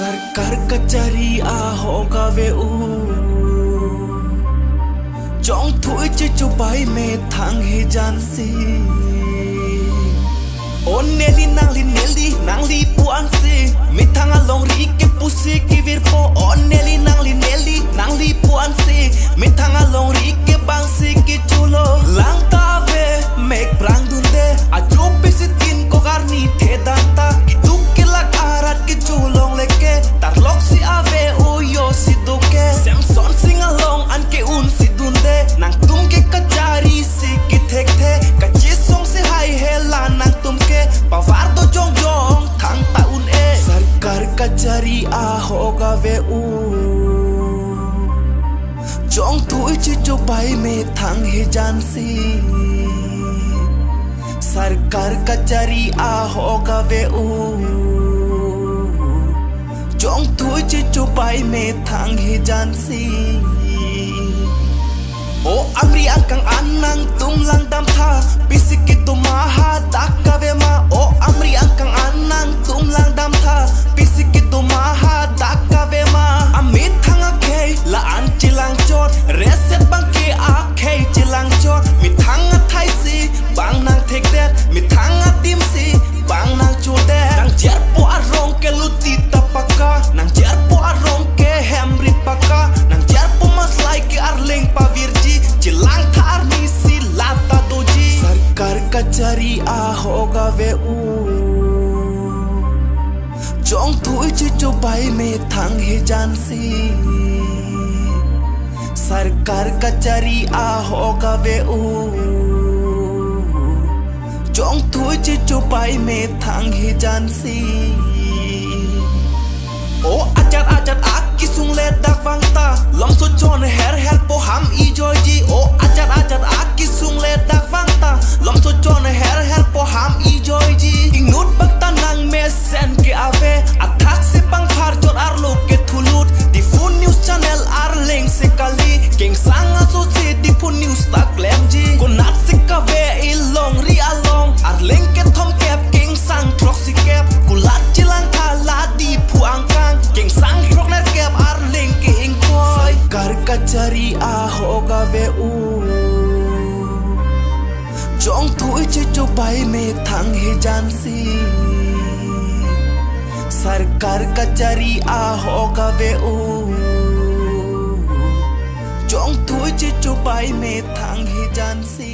सरकार कचहरी आहो गावे चौंग थुई चुबाई में थांग हे जानसी ओ नेली नांगली पुआंसी मिथांगा लोंगरी के पुसी की वीरपो ओ नेली नांगली पुआंसी मिथांगा लोंगरी के बांसी की चुलो langtaवे mek prang dunde ajo bisitin ko garni the danta iduk ke lak arat ke chulong leke tarlok si ave uyo si duke samson sing along an ke un si dunde nang tum ke kachari si ki thek the kachi song se hai hela nang tum ke pawar do jong thang ta un e sarkar kachari a hoga ve chong thui chi chubai में thang he jansi सरकार कचहरी आ होगा वे चौंग थुई चुबाई में थांग he jansi O amri angkang anang tumlang dam tha bisiki tumaha takawe ma O amri angkang anang tumlang dam tha bisiki tumaha takawe ma amit thanga ke la an chilang chot reset bang ke a ke chilang chot mi thanga thai si bang nang thek det mi thanga tim si bang nang chode nang cher po arong ke luti tapaka nang cher po arong ke hemri paka nang cher po maslai ke arling pa virji chilang thar ni si lata doji sarkar kachari a hoga ve chong thui chubai में thang he jansi सरकार कचहरी आ होगा वे चौंग थुई चुबाई में थांग he jansi O ajar aki sung le dak vangta lom so chon her po ham i joji O ajar aki sung le dak vangta lom so chon her po ham i joji ingut bakta nang mesen ke ave athak se pang phar chot arlo ke thulut di phone news channel arleng se kali king sanga so se di phone news tak lemji ko nat se ka ve ilong ri along arleng ke thom kep king sang proxy kep kulat chilang thala di phuang kang king sang rok ner kep arleng ke ing koi kar kachari a hoga ve chong thui chubai में thang he jansi सरकार कचहरी आ होगा वे चौंग थुई चुबाई में थांग he jansi